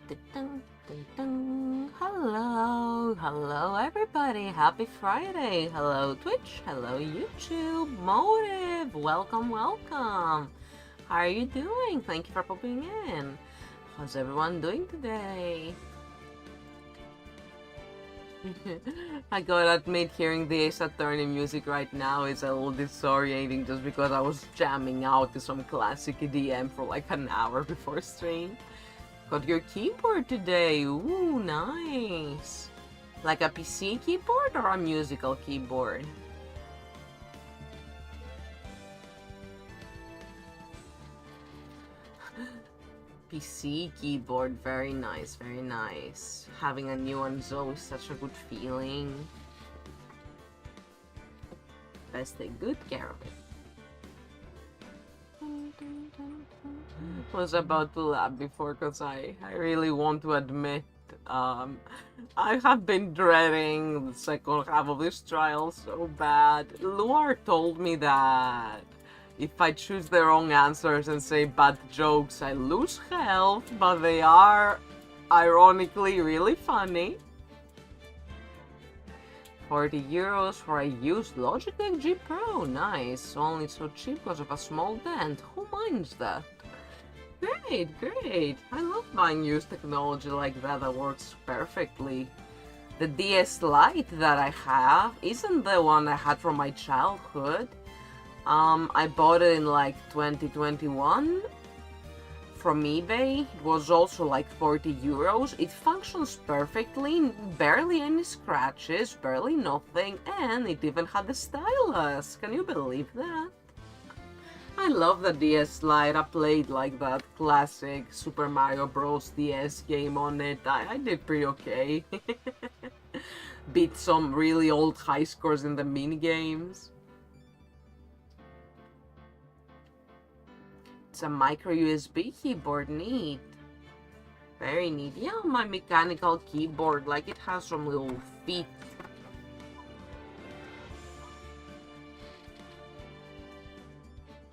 Dun, dun, dun. Hello everybody, happy Friday. Hello Twitch, hello YouTube, Motive, welcome. How are you doing? Thank you for popping in. How's everyone doing today? I gotta admit, hearing the Ace Attorney music right now is a little disorientating just because I was jamming out to some classic EDM for like an hour before stream. Got your keyboard today. Ooh, nice. Like a PC keyboard or a musical keyboard? PC keyboard, very nice, very nice. Having a new one is always such a good feeling. Best take good care of it. Was about to laugh before because I really want to admit I have been dreading the second half of this trial so bad. Luar told me that if I choose the wrong answers and say bad jokes, I lose health, but they are ironically really funny. 40 euros for a used Logitech G Pro. Nice. Only so cheap because of a small dent. Who minds that? Great. I love buying used technology like that works perfectly. The DS Lite that I have isn't the one I had from my childhood. I bought it in like 2021 from eBay. It was also like 40 euros. It functions perfectly, barely any scratches, barely nothing, and it even had the stylus. Can you believe that? I love the DS Lite. I played like that classic Super Mario Bros. DS game on it. I did pretty okay. Beat some really old high scores in the mini games. It's a micro USB keyboard, neat. Very neat. Yeah, my mechanical keyboard, like it has some little feet.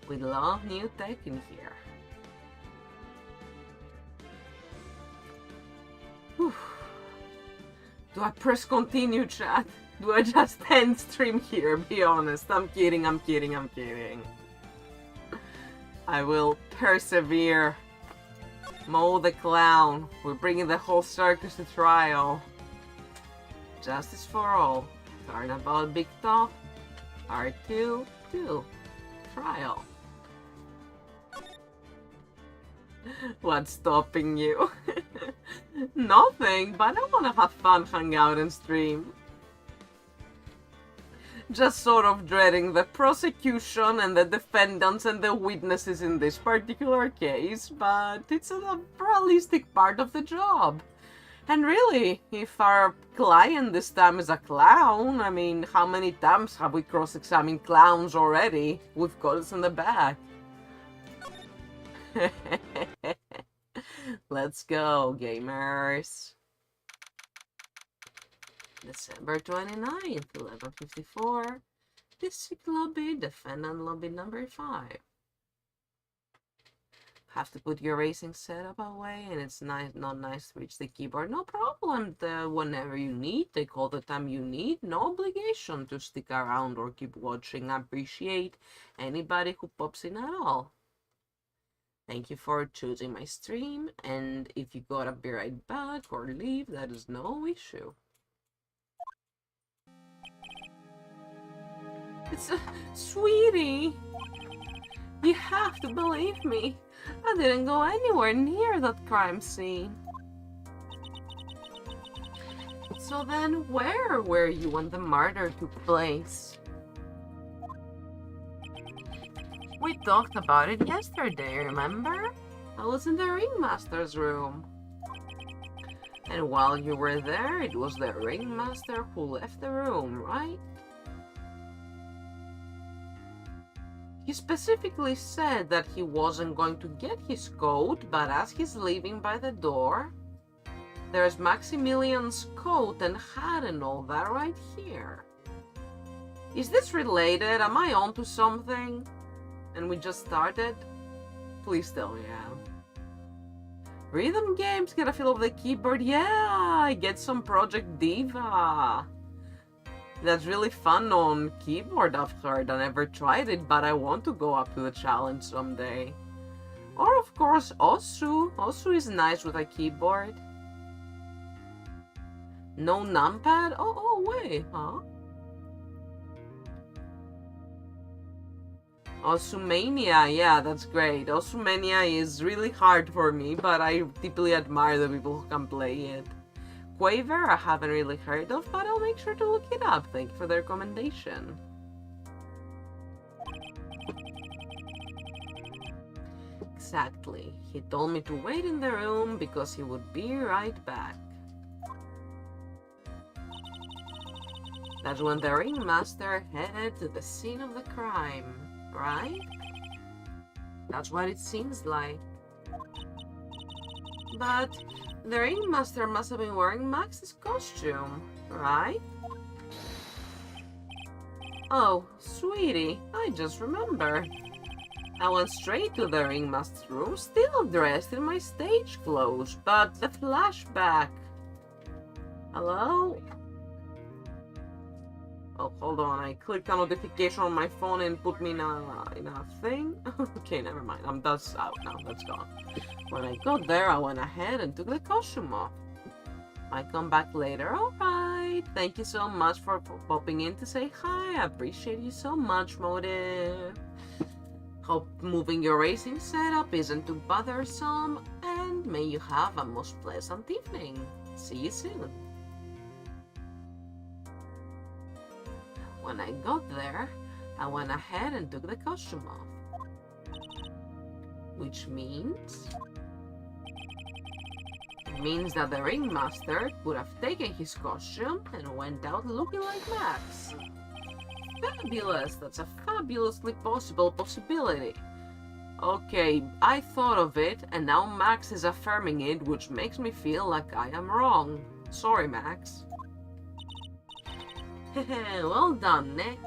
We love new tech in here. Whew. Do I press continue, chat? Do I just end stream here? Be honest. I'm kidding. I will persevere. Mo the clown. We're bringing the whole circus to trial. Justice for all. Turnabout Big Top. R2, 2. Trial. What's stopping you? Nothing, but I want to have fun, hang out and stream. Just sort of dreading the prosecution and the defendants and the witnesses in this particular case, but it's a realistic part of the job. And really, if our client this time is a clown, I mean, how many times have we cross-examined clowns already? We've got us in the back. Let's go, gamers. December 29th, 11:54. District lobby, defendant lobby number 5. Have to put your racing setup away, and it's not nice to reach the keyboard. No problem. Whenever you need, take all the time you need. No obligation to stick around or keep watching. I appreciate anybody who pops in at all. Thank you for choosing my stream, and if you gotta be right back or leave, that is no issue. It's sweetie, you have to believe me. I didn't go anywhere near that crime scene. So then, where were you when the murder took place? We talked about it yesterday, remember? I was in the ringmaster's room. And while you were there, it was the ringmaster who left the room, right? He specifically said that he wasn't going to get his coat, but as he's leaving by the door, there's Maximilian's coat and hat and all that right here. Is this related? Am I onto something? And we just started? Please tell me I am. Rhythm games get a feel of the keyboard. Yeah, I get some Project Diva. That's really fun on keyboard, I've heard. I never tried it, but I want to go up to the challenge someday. Or, of course, Osu. Osu is nice with a keyboard. No numpad? Oh, wait, huh? Osumania, yeah, that's great. Osumania is really hard for me, but I deeply admire the people who can play it. Quaver, I haven't really heard of, but I'll make sure to look it up. Thank you for the recommendation. Exactly. He told me to wait in the room because he would be right back. That's when the ringmaster headed to the scene of the crime, right? That's what it seems like. But the ringmaster must have been wearing Max's costume, right? Oh, sweetie, I just remembered. I went straight to the ringmaster's room, still dressed in my stage clothes, but the flashback... Hello? Oh, hold on, I clicked a notification on my phone and put me in a thing? Okay, never mind, that's out now, that's gone. When I got there, I went ahead and took the costume off. Might come back later, alright. Thank you so much for popping in to say hi, I appreciate you so much, Motive. Hope moving your racing setup isn't too bothersome, and may you have a most pleasant evening. See you soon. When I got there, I went ahead and took the costume off. Which means... It means that the ringmaster would have taken his costume and went out looking like Max. Fabulous! That's a fabulously possible possibility. Okay, I thought of it, and now Max is affirming it, which makes me feel like I am wrong. Sorry, Max. Well done, Nick.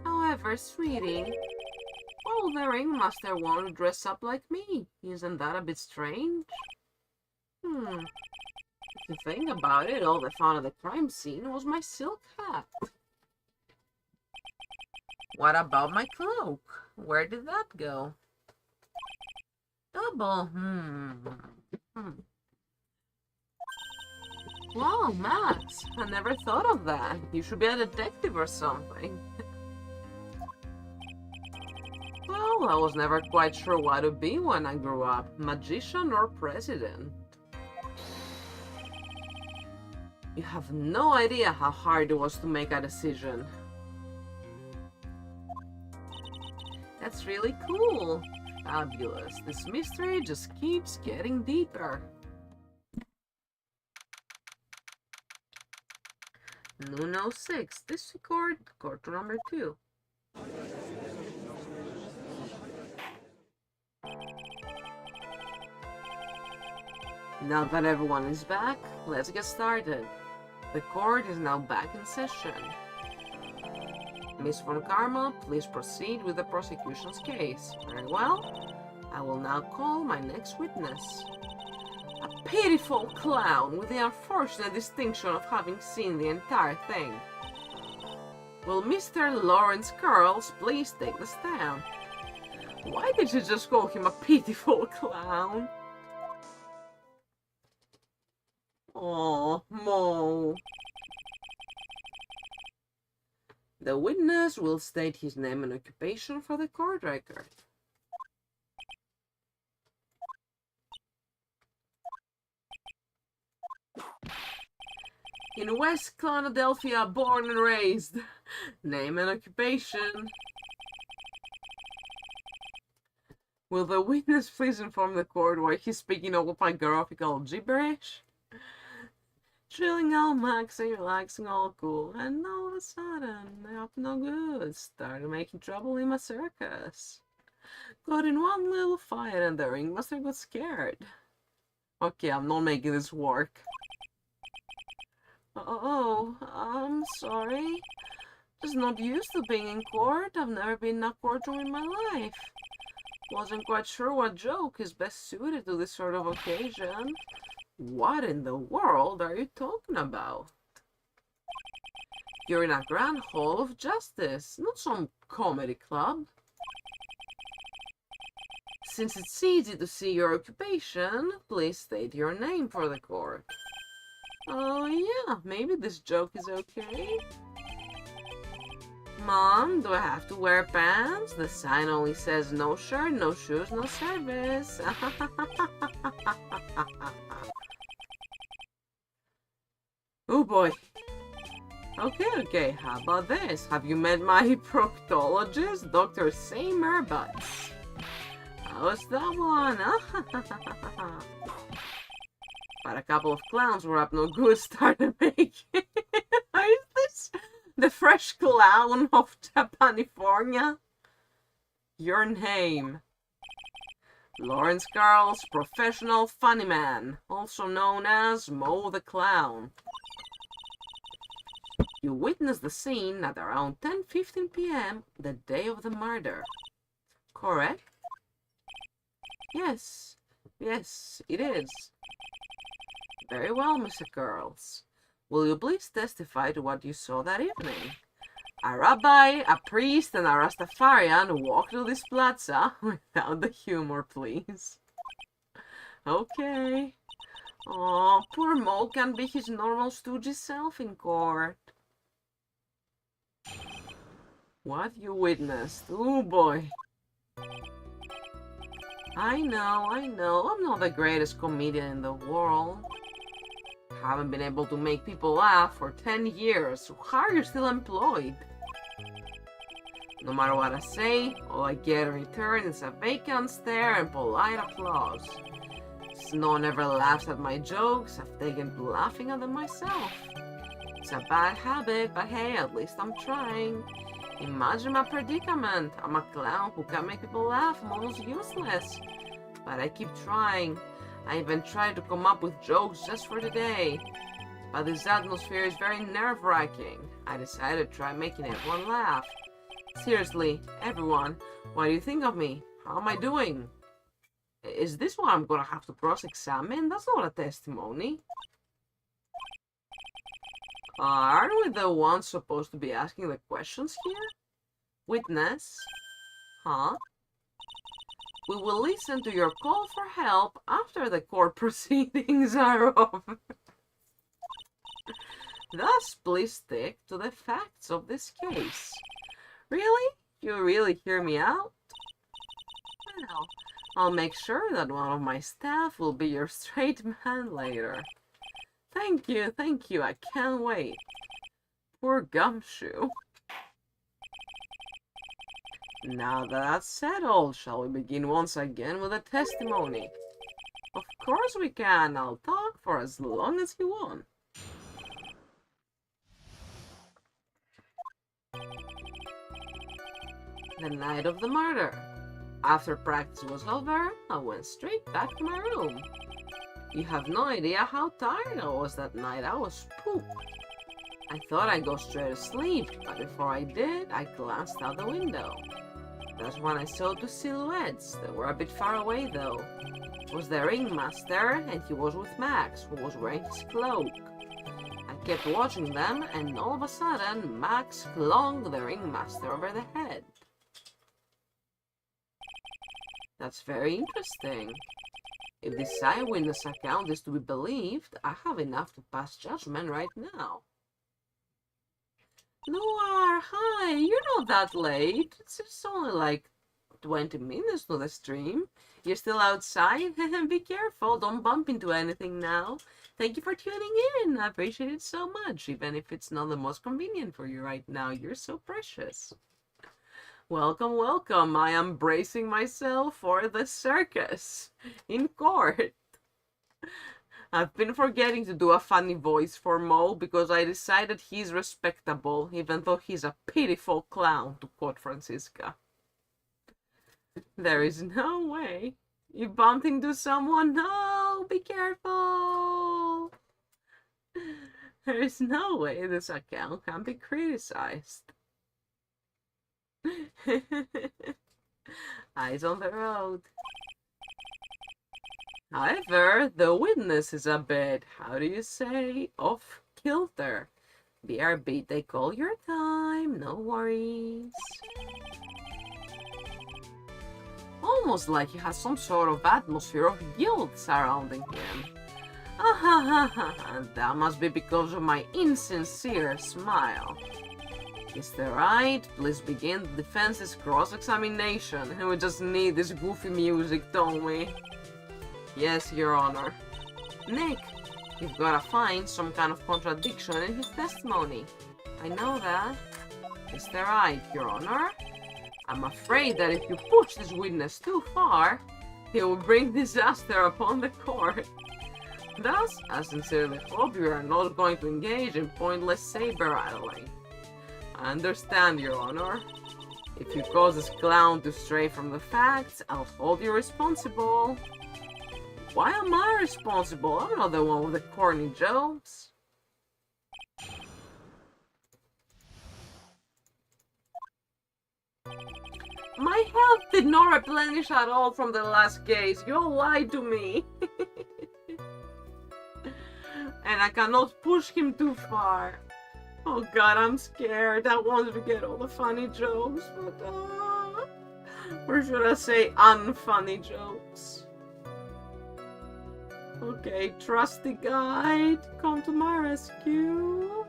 However, sweetie, why would the ringmaster want to dress up like me? Isn't that a bit strange? If you think about it, all they found at the crime scene was my silk hat. What about my cloak? Where did that go? Double, Wow, Max, I never thought of that. You should be a detective or something. Well, I was never quite sure what to be when I grew up, magician or president. You have no idea how hard it was to make a decision. That's really cool. Fabulous. This mystery just keeps getting deeper. Nuno 6. This record number 2. Now that everyone is back, let's get started. The court is now back in session. Miss Von Karma, please proceed with the prosecution's case. Very well. I will now call my next witness. A pitiful clown with the unfortunate distinction of having seen the entire thing. Will Mr. Lawrence Curls please take the stand? Why did you just call him a pitiful clown? Oh, Mo. The witness will state his name and occupation for the court record. In West Philadelphia, born and raised. Name and occupation. Will the witness please inform the court why he's speaking autobiographical gibberish? Chilling out, maxing, relaxing, all cool, and all of a sudden, up no good, started making trouble in my circus. Got in one little fight and the ringmaster got scared. Okay, I'm not making this work. Oh, I'm sorry. Just not used to being in court. I've never been in a courtroom in my life. Wasn't quite sure what joke is best suited to this sort of occasion. What in the world are you talking about? You're in a grand hall of justice, not some comedy club. Since it's easy to see your occupation, please state your name for the court. Oh yeah, maybe this joke is okay. Mom, do I have to wear pants? The sign only says no shirt, no shoes, no service. Oh boy. Okay, how about this? Have you met my proctologist, Dr. Seymour Butts? How's that one? But a couple of clowns were up no good started making. Is this the fresh clown of Japanifornia? Your name. Lawrence Carl's professional funny man, also known as Mo the Clown. You witnessed the scene at around 10:15 p.m. the day of the murder. Correct? Yes, it is. Very well, Mr. Curls. Will you please testify to what you saw that evening? A rabbi, a priest, and a Rastafarian walked through this plaza without the humor, please. Okay. Oh, poor Mo can't be his normal stoogy self in court. What you witnessed? Oh boy. I know. I'm not the greatest comedian in the world. Haven't been able to make people laugh for 10 years. How are you still employed? No matter what I say, all I get in return is a vacant stare and polite applause. No one ever laughs at my jokes. I've taken to laughing at them myself. It's a bad habit, but hey, at least I'm trying. Imagine my predicament. I'm a clown who can't make people laugh. I'm almost useless. But I keep trying. I even tried to come up with jokes just for today. But this atmosphere is very nerve-wracking. I decided to try making everyone laugh. Seriously, everyone, what do you think of me? How am I doing? Is this what I'm gonna have to cross-examine? That's not a testimony. Aren't we the ones supposed to be asking the questions here? Witness? Huh? We will listen to your call for help after the court proceedings are over. Thus, please stick to the facts of this case. Really? You really hear me out? Well, I'll make sure that one of my staff will be your straight man later. Thank you, I can't wait. Poor Gumshoe. Now that that's settled, shall we begin once again with a testimony? Of course we can. I'll talk for as long as you want. The night of the murder. After practice was over, I went straight back to my room. You have no idea how tired I was that night. I was pooped. I thought I'd go straight to sleep, but before I did, I glanced out the window. That's when I saw two silhouettes. They were a bit far away, though. It was the ringmaster, and he was with Max, who was wearing his cloak. I kept watching them, and all of a sudden, Max flung the ringmaster over the head. That's very interesting. If this eyewitness account is to be believed, I have enough to pass judgment right now. Noir, hi, you're not that late. It's only like 20 minutes to the stream. You're still outside? Be careful, don't bump into anything now. Thank you for tuning in. I appreciate it so much, even if it's not the most convenient for you right now. You're so precious. Welcome, welcome. I am bracing myself for the circus in court. I've been forgetting to do a funny voice for Mo because I decided he's respectable, even though he's a pitiful clown, to quote Francisca. There is no way. You bumped into someone? No, be careful. There is no way this account can be criticized. Eyes on the road. However, the witness is a bit, how do you say, off kilter. BRB, take all your time, no worries. Almost like he has some sort of atmosphere of guilt surrounding him. And that must be because of my insincere smile. Mr. Wright, please begin the defense's cross-examination. We just need this goofy music, don't we? Yes, Your Honor. Nick, you've gotta find some kind of contradiction in his testimony. I know that. Mr. Wright, Your Honor. I'm afraid that if you push this witness too far, he will bring disaster upon the court. Thus, I sincerely hope you are not going to engage in pointless saber-rattling. I understand, Your Honor. If you cause this clown to stray from the facts, I'll hold you responsible. Why am I responsible? I'm not the one with the corny jokes. My health did not replenish at all from the last case. You all lied to me. And I cannot push him too far. Oh god, I'm scared. I wanted to get all the funny jokes, but or should I say unfunny jokes? Okay, trusty guide, come to my rescue.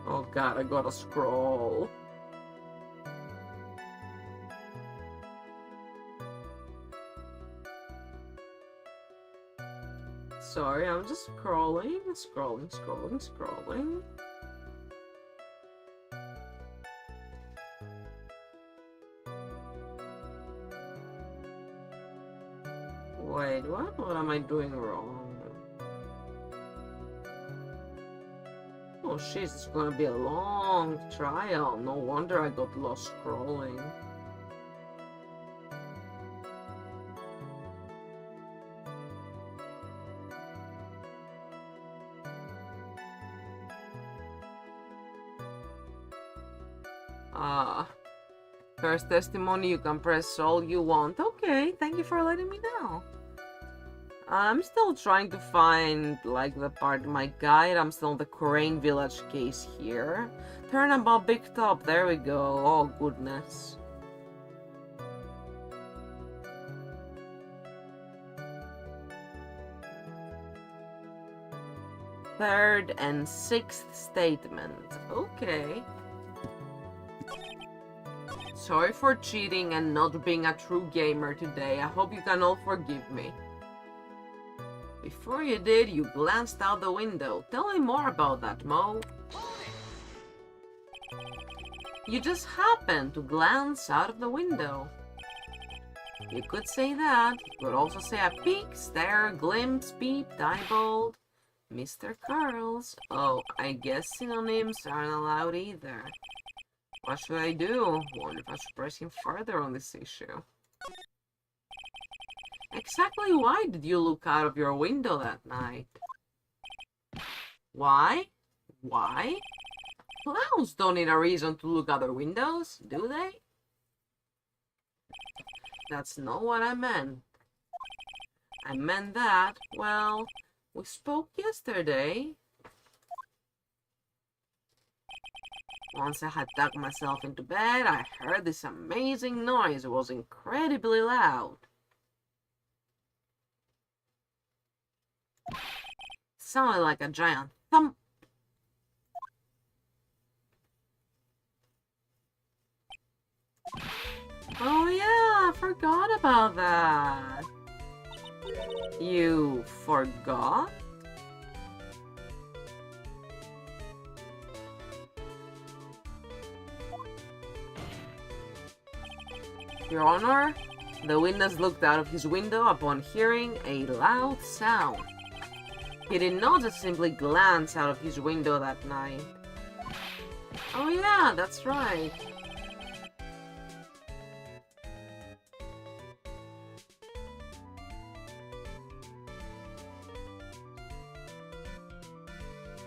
Oh god, I gotta scroll. Sorry, I'm just scrolling. Wait, what? What am I doing wrong? Oh jeez, it's gonna be a long trial. No wonder I got lost scrolling. First testimony, you can press all you want. Okay, thank you for letting me know. I'm still trying to find, like, the part of my guide. I'm still in the Crane Village case here. Turnabout Big Top, there we go. Oh, goodness. Third and sixth statement. Okay. Sorry for cheating and not being a true gamer today. I hope you can all forgive me. Before you did, you glanced out the window. Tell me more about that, Mo. You just happened to glance out of the window. You could say that. You could also say a peek, stare, glimpse, peep, eyeballed. Mr. Curls. Oh, I guess synonyms aren't allowed either. What should I do? Wonder if I should press him further on this issue. Exactly why did you look out of your window that night? Why? Why? Clowns don't need a reason to look out their windows, do they? That's not what I meant. I meant that, well, we spoke yesterday. Once I had tucked myself into bed, I heard this amazing noise. It was incredibly loud. It sounded like a giant thump. Oh yeah, I forgot about that. You forgot? Your Honor, the witness looked out of his window upon hearing a loud sound. He did not just simply glance out of his window that night. Oh yeah, that's right.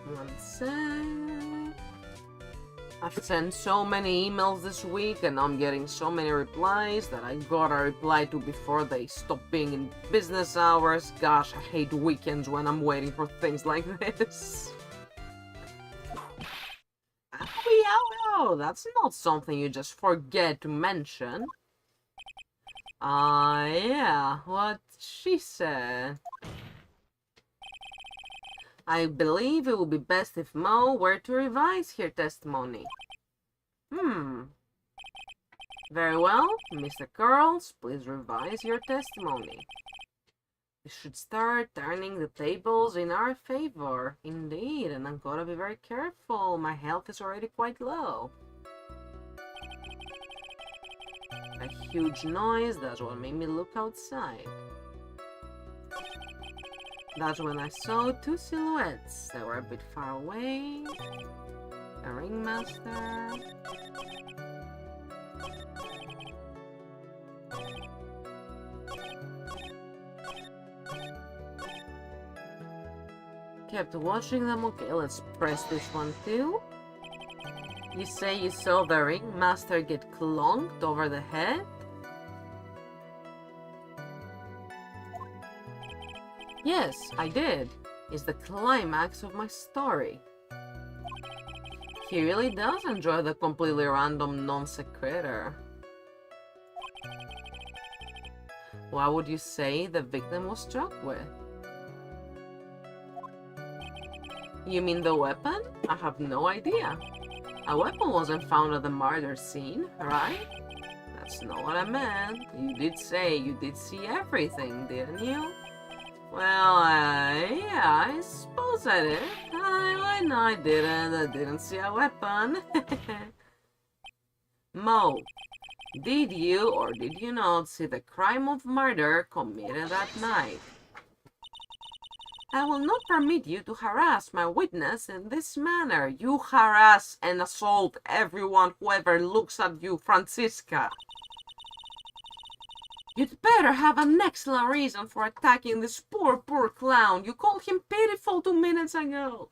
One sec. I've sent so many emails this week and I'm getting so many replies that I gotta reply to before they stop being in business hours. Gosh, I hate weekends when I'm waiting for things like this. Oh, that's not something you just forget to mention. Yeah, what she said. I believe it would be best if Mo were to revise her testimony. Very well, Mr. Curls, please revise your testimony. We should start turning the tables in our favor. Indeed, and I'm gonna be very careful. My health is already quite low. A huge noise, that's what made me look outside. That's when I saw two silhouettes. They were a bit far away. A ringmaster. Kept watching them. Okay, let's press this one too. You say you saw the ringmaster get clonked over the head? Yes, I did. It's the climax of my story. He really does enjoy the completely random non sequitur. What would you say the victim was struck with? You mean the weapon? I have no idea. A weapon wasn't found at the murder scene, right? That's not what I meant. You did say you did see everything, didn't you? Well, yeah, I suppose I did. No, I didn't. I didn't see a weapon. Mo, did you or did you not see the crime of murder committed that night? I will not permit you to harass my witness in this manner. You harass and assault everyone who ever looks at you, Francisca. You'd better have an excellent reason for attacking this poor clown. You called him pitiful 2 minutes ago.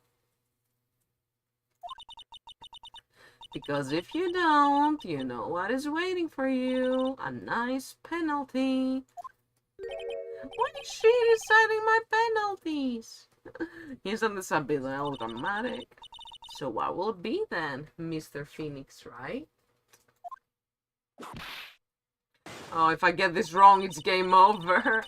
Because if you don't, you know what is waiting for you. A nice penalty. Why is she deciding my penalties? Isn't this a bit dramatic? So what will it be then, Mr. Phoenix, right? Oh, if I get this wrong, it's game over.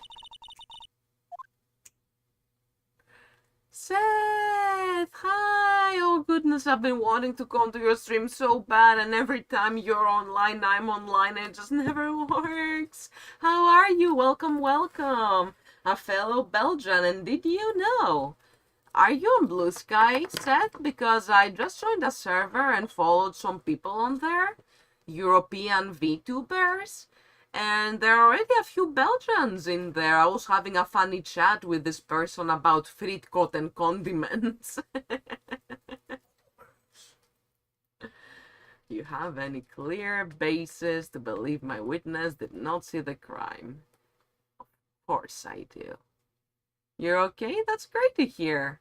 Seth! Hi! Oh goodness, I've been wanting to come to your stream so bad, and every time you're online, I'm online, and it just never works. How are you? Welcome, welcome. A fellow Belgian, and did you know? Are you on Blue Sky, Seth? Because I just joined a server and followed some people on there. European VTubers. And there are already a few Belgians in there. I was having a funny chat with this person about fritkot and condiments. You have any clear basis to believe my witness did not see the crime? Of course I do. You're okay? That's great to hear.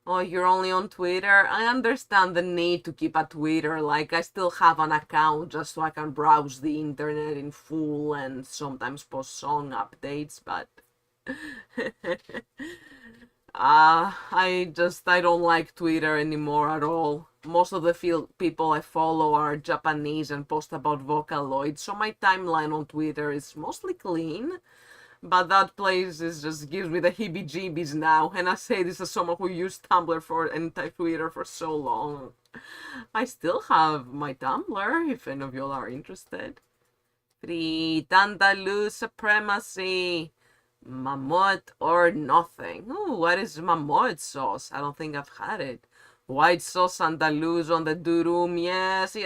Oh, you're only on Twitter? I understand the need to keep a Twitter. Like, I still have an account just so I can browse the internet in full and sometimes post song updates, but... I don't like Twitter anymore at all. Most of the people I follow are Japanese and post about Vocaloid, so my timeline on Twitter is mostly clean. But that place just gives me the heebie-jeebies now, and I say this as someone who used Tumblr and Twitter for so long. I still have my Tumblr, if any of y'all are interested. Free Andalus supremacy. Mammoth or nothing. Ooh, what is mammoth sauce? I don't think I've had it. White sauce Andalus on the durum. Yes.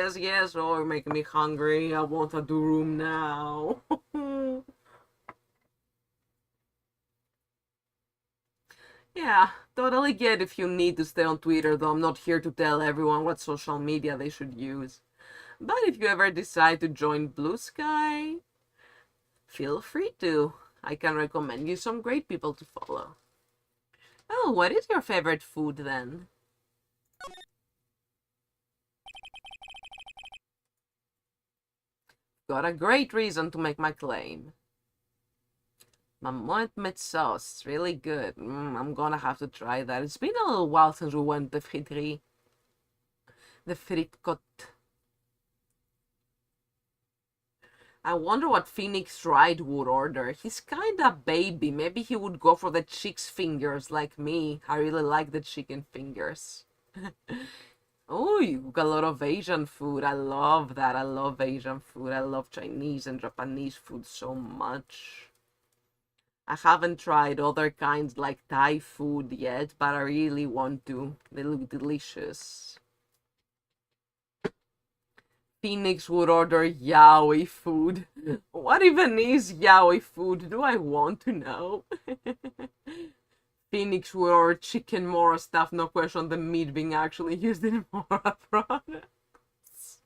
Oh, you're making me hungry. I want a durum now. Yeah, totally get if you need to stay on Twitter, though I'm not here to tell everyone what social media they should use. But if you ever decide to join Blue Sky, feel free to. I can recommend you some great people to follow. Oh, what is your favorite food then? got a great reason to make my claim. Mammoth met sauce, really good. I'm gonna have to try that. It's been a little while since we went to friterie. The fritkot. I wonder what Phoenix Wright would order. He's kinda baby. Maybe he would go for the chick's fingers like me. I really like the chicken fingers. Oh, you got a lot of Asian food. I love that. I love Asian food. I love Chinese and Japanese food so much. I haven't tried other kinds like Thai food yet, but I really want to. They look delicious. Phoenix would order yaoi food. What even is yaoi food? Do I want to know? Phoenix would order chicken Mora stuff, no question, the meat being actually used in Mora products.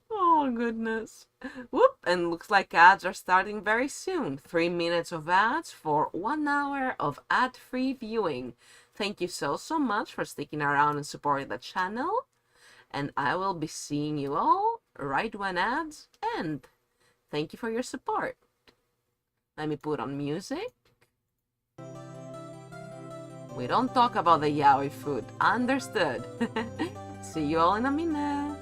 Oh, goodness. Whoop, and looks like ads are starting very soon. 3 minutes of ads for 1 hour of ad-free viewing. Thank you so much for sticking around and supporting the channel. And I will be seeing you all right when ads end. Thank you for your support. Let me put on music. We don't talk about the yaoi food. Understood. See you all in a minute.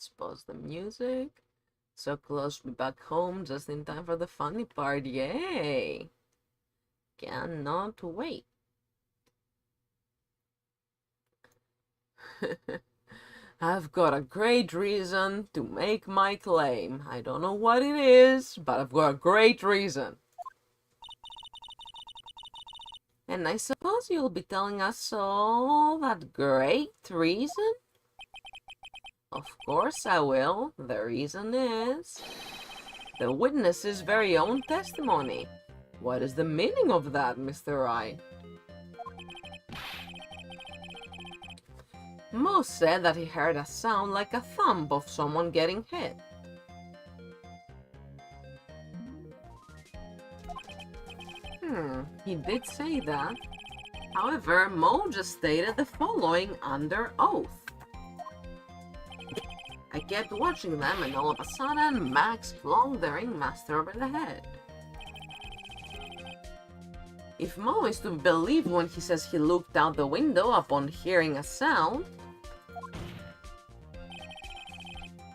Let's pause the music. So close to be back home just in time for the funny part. Yay! Cannot wait. I've got a great reason to make my claim. I don't know what it is, but I've got a great reason. And I suppose you'll be telling us all that great reason? Of course I will. The reason is the witness's very own testimony. What is the meaning of that, Mr. Wright? Mo said that he heard a sound like a thump of someone getting hit. He did say that. However, Mo just stated the following under oath. I kept watching them and all of a sudden, Max flung the ringmaster over the head. If Mo is to be believed when he says he looked out the window upon hearing a sound,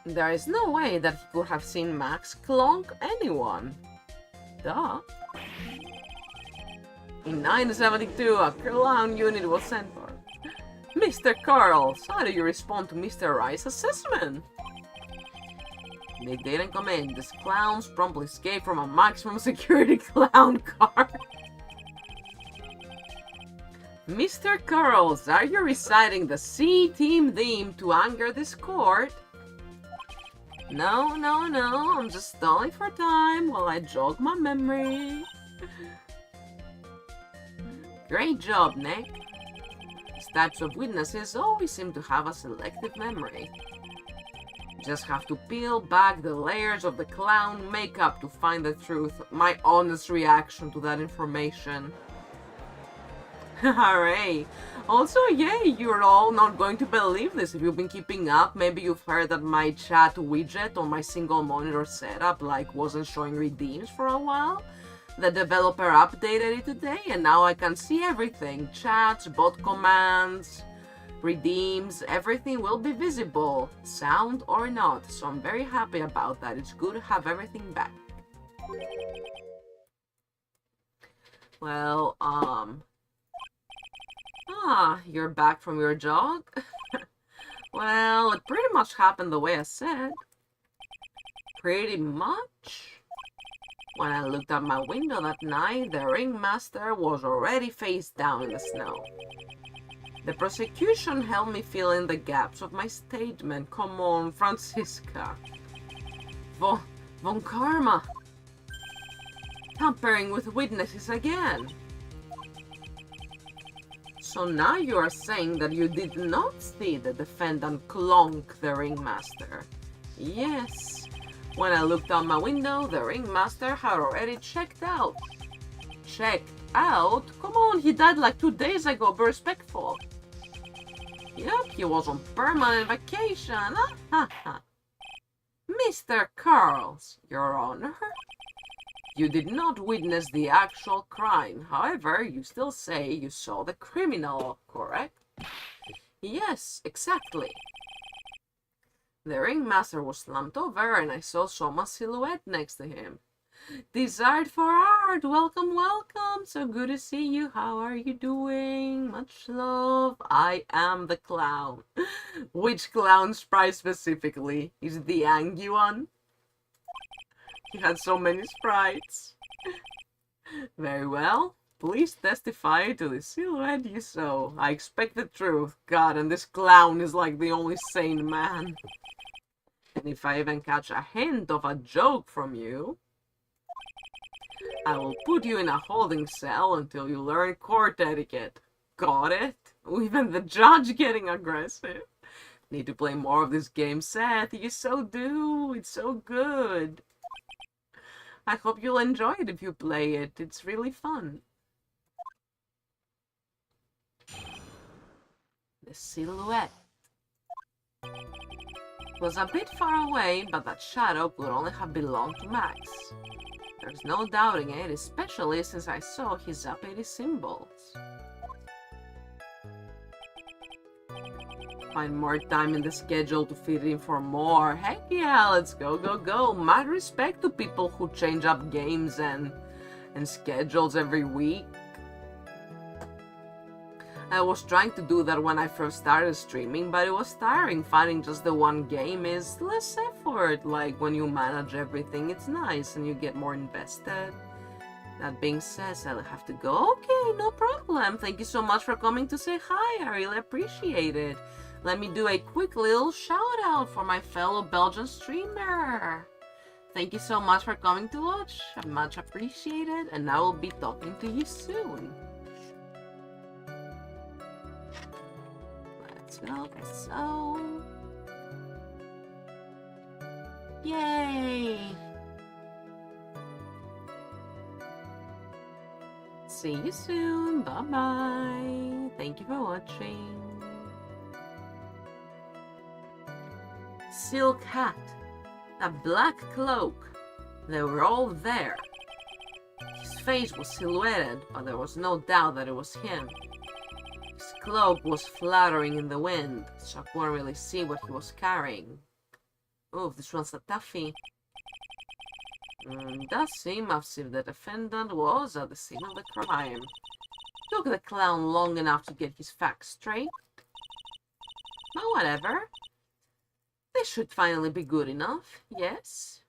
there is no way that he could have seen Max clonk anyone. Duh. In 1972, a clown unit was sent for. Mr. Carls, how do you respond to Mr. Wright's assessment? They didn't come in. These clowns promptly escaped from a maximum security clown car. Mr. Carls, are you reciting the C-Team theme to anger this court? No, I'm just stalling for time while I jog my memory. Great job, Nick. These types of witnesses always seem to have a selective memory. You just have to peel back the layers of the clown makeup to find the truth. My honest reaction to that information. Hooray! Also, yay, you're all not going to believe this. If you've been keeping up, maybe you've heard that my chat widget on my single monitor setup wasn't showing redeems for a while. The developer updated it today and now I can see everything. Chats, bot commands, redeems, everything will be visible, sound or not. So I'm very happy about that. It's good to have everything back. Well, you're back from your jog? Well, it pretty much happened the way I said. Pretty much? When I looked out my window that night, the ringmaster was already face down in the snow. The prosecution held me fill in the gaps of my statement. Come on, Franziska. Von Karma. Tampering with witnesses again. So now you are saying that you did not see the defendant clonk the ringmaster? Yes. When I looked out my window, the ringmaster had already checked out. Checked out? Come on, he died like 2 days ago, be respectful. Yep, he was on permanent vacation. Mr. Carls, Your Honor. You did not witness the actual crime. However, you still say you saw the criminal, correct? Yes, exactly. The ringmaster was slumped over and I saw someone's silhouette next to him. Desired for art, welcome, welcome. So good to see you. How are you doing? Much love. I am the clown. Which clown sprite specifically? Is it the Angie one? He had so many sprites. Very well. Please testify to the silhouette you saw. I expect the truth. God, and this clown is like the only sane man. And if I even catch a hint of a joke from you, I will put you in a holding cell until you learn court etiquette. Got it? Even the judge getting aggressive. Need to play more of this game, Seth. You so do. It's so good. I hope you'll enjoy it if you play it. It's really fun. The silhouette was a bit far away, but that shadow could only have belonged to Max. There's no doubting it, especially since I saw his uppity symbols. Find more time in the schedule to fit in for more. Heck yeah, let's go, go, go. Mad respect to people who change up games and schedules every week. I was trying to do that when I first started streaming, but it was tiring. Finding just the one game is less effort. Like, when you manage everything, it's nice and you get more invested. That being said, I'll have to go. Okay, no problem. Thank you so much for coming to say hi. I really appreciate it. Let me do a quick little shout out for my fellow Belgian streamer. Thank you so much for coming to watch. Much appreciated, and I will be talking to you soon. Let's go, so... Yay! See you soon. Bye-bye. Thank you for watching. Silk hat. A black cloak. They were all there. His face was silhouetted, but there was no doubt that it was him. His cloak was fluttering in the wind, so I couldn't really see what he was carrying. Oh, this one's a toughie. Does seem as if the defendant was at the scene of the crime. Took the clown long enough to get his facts straight. But whatever. This should finally be good enough, yes?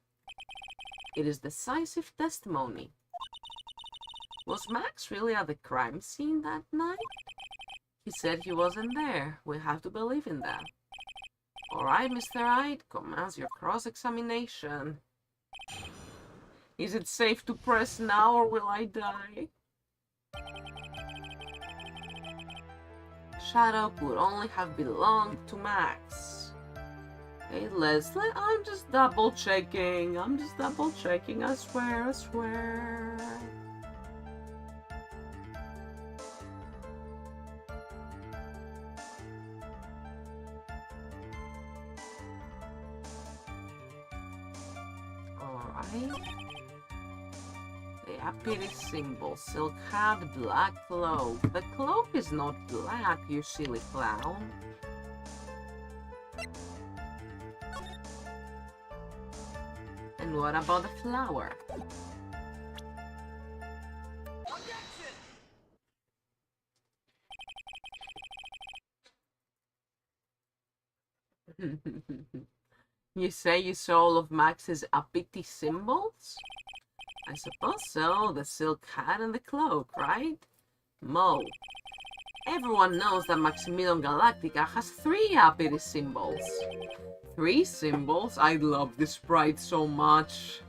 It is decisive testimony. Was Max really at the crime scene that night? He said he wasn't there. We have to believe in that. Alright, Mr. Wright, commence your cross-examination. Is it safe to press now or will I die? Shadow could only have belonged to Max. Hey, Leslie, I'm just double-checking. I swear, I swear. Alright. The appearing symbol, silk hat, black cloak. The cloak is not black, you silly clown. And what about the flower? You say you saw all of Max's uppity symbols? I suppose so. The silk hat and the cloak, right? Mo. Everyone knows that Maximilian Galactica has 3 uppity symbols. 3 symbols? I love this sprite so much.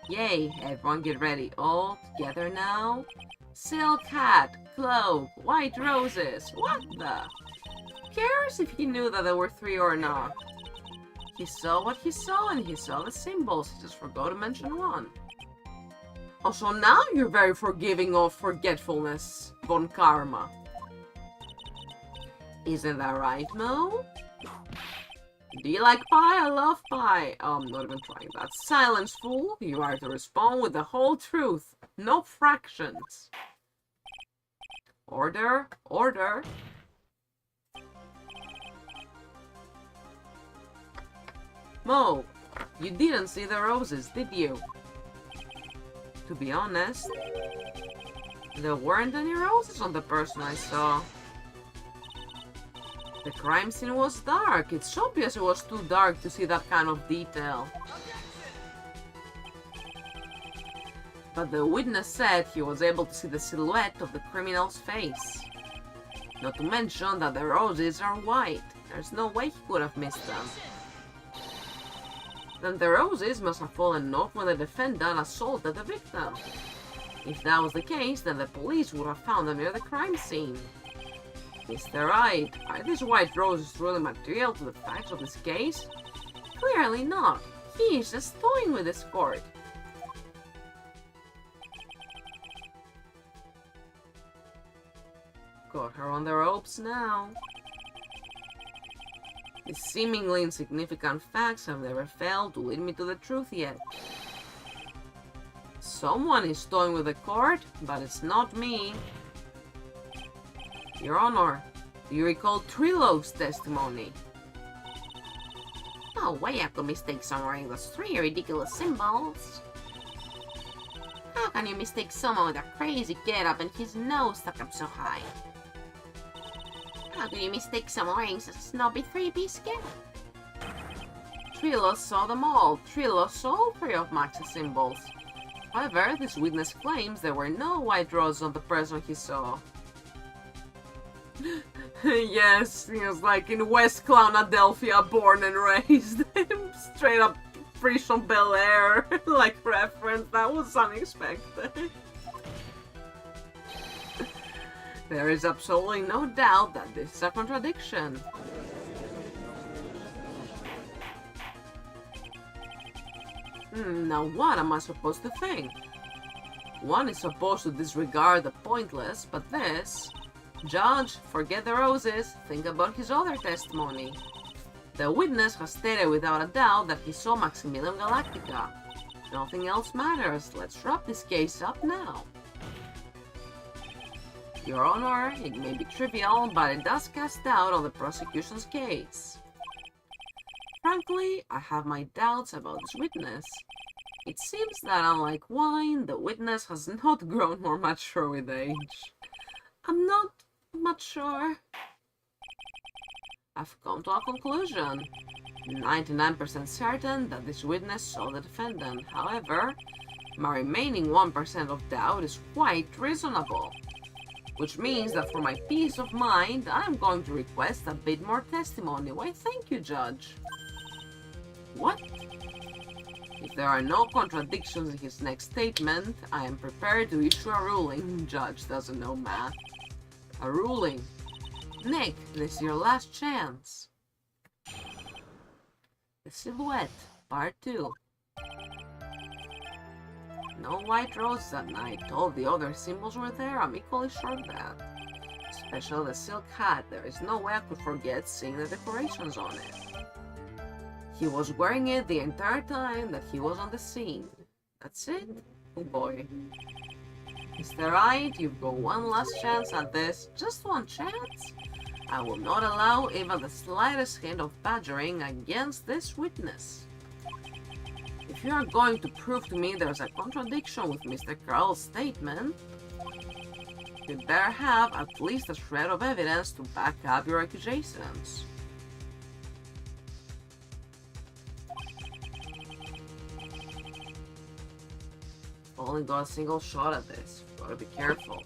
Yay, everyone get ready. All together now. Silk hat, cloak, white roses. What the? Who cares if he knew that there were 3 or not? He saw what he saw and he saw the symbols. He just forgot to mention one. Oh, so now you're very forgiving of forgetfulness, Von Karma. Isn't that right, Mo? Do you like pie? I love pie. Oh, I'm not even trying that. Silence, fool. You are to respond with the whole truth. No fractions. Order. Order. Mo, you didn't see the roses, did you? To be honest, there weren't any roses on the person I saw. The crime scene was dark. It's obvious it was too dark to see that kind of detail. But the witness said he was able to see the silhouette of the criminal's face. Not to mention that the roses are white. There's no way he could have missed them. Then the roses must have fallen off when the defendant assaulted the victim. If that was the case, then the police would have found them near the crime scene. Mr. Wright, are these white roses really material to the facts of this case? Clearly not. He is just toying with this court. Got her on the ropes now. These seemingly insignificant facts have never failed to lead me to the truth yet. Someone is toying with the court, but it's not me. Your Honor, Do you recall Trilogy's testimony? No way I could mistake someone wearing those three ridiculous symbols. How can you mistake someone with a crazy getup and his nose stuck up so high? How can you mistake someone wearing such a snobby three-piece getup? Trilo saw them all. Trilo saw all three of Max's symbols. However, this witness claims there were no white roses on the person he saw. Yes, he was like in West Clownadelphia, born and raised. Straight up Fresh from Bel Air, like reference. That was unexpected. There is absolutely no doubt that this is a contradiction. Now what am I supposed to think? One is supposed to disregard the pointless, but this... Judge, forget the roses, think about his other testimony. The witness has stated without a doubt that he saw Maximilian Galactica. Nothing else matters, let's wrap this case up now. Your Honor, it may be trivial, but it does cast doubt on the prosecution's case. Frankly, I have my doubts about this witness. It seems that unlike wine, the witness has not grown more mature with age. I'm not much sure. I've come to a conclusion. 99% certain that this witness saw the defendant. However, my remaining 1% of doubt is quite reasonable. Which means that for my peace of mind, I'm going to request a bit more testimony. Why, thank you, Judge. What? If there are no contradictions in his next statement, I am prepared to issue a ruling. Judge doesn't know math. A ruling. Nick, this is your last chance. The Silhouette, Part 2. No white roses that night. All the other symbols were there, I'm equally sure of that. Especially the silk hat, there is no way I could forget seeing the decorations on it. He was wearing it the entire time that he was on the scene. That's it? Oh boy. Mr. Wright, you've got one last chance at this. Just one chance? I will not allow even the slightest hint of badgering against this witness. If you are going to prove to me there's a contradiction with Mr. Carl's statement, you'd better have at least a shred of evidence to back up your accusations. Only got a single shot at this. Gotta be careful.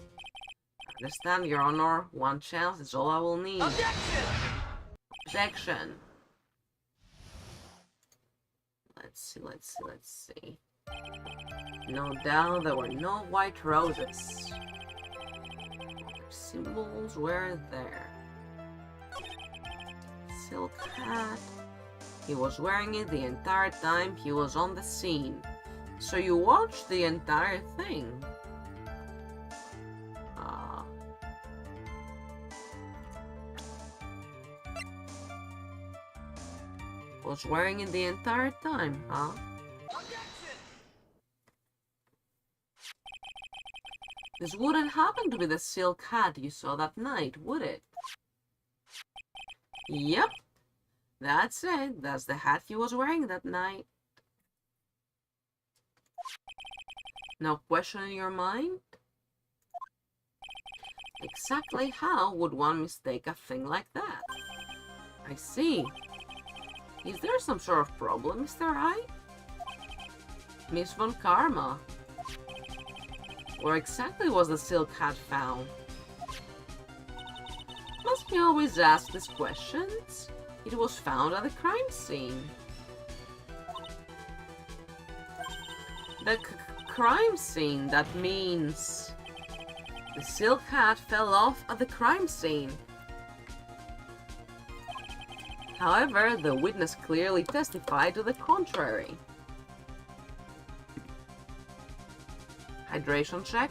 Understand, Your Honor. One chance is all I will need. Objection! Objection! Let's see. No doubt there were no white roses. Other symbols were there. Silk hat. He was wearing it the entire time he was on the scene. So you watched the entire thing? Was wearing it the entire time, huh? This wouldn't happen to be the silk hat you saw that night, would it? Yep. That's it. That's the hat he was wearing that night. No question in your mind? Exactly how would one mistake a thing like that? I see. Is there some sort of problem, Mr. Wright? Miss Von Karma. Where exactly was the silk hat found? Must we always ask these questions? It was found at the crime scene. The crime scene, that means... The silk hat fell off at the crime scene. However, the witness clearly testified to the contrary. Hydration check.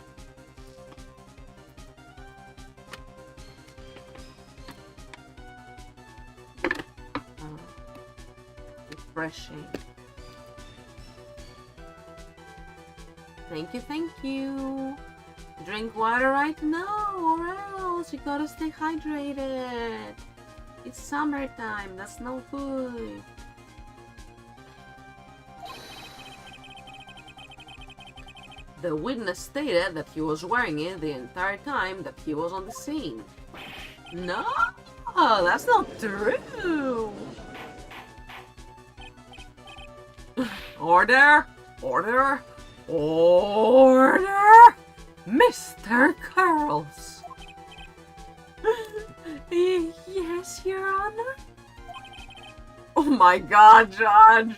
Refreshing. Thank you, thank you. Drink water right now, or girls, you gotta stay hydrated. It's summertime, that's no good. The witness stated that he was wearing it the entire time that he was on the scene. No, that's not true. Order! Order! Order! Mr. Curls! Yes, Your Honor? Oh my god, Judge!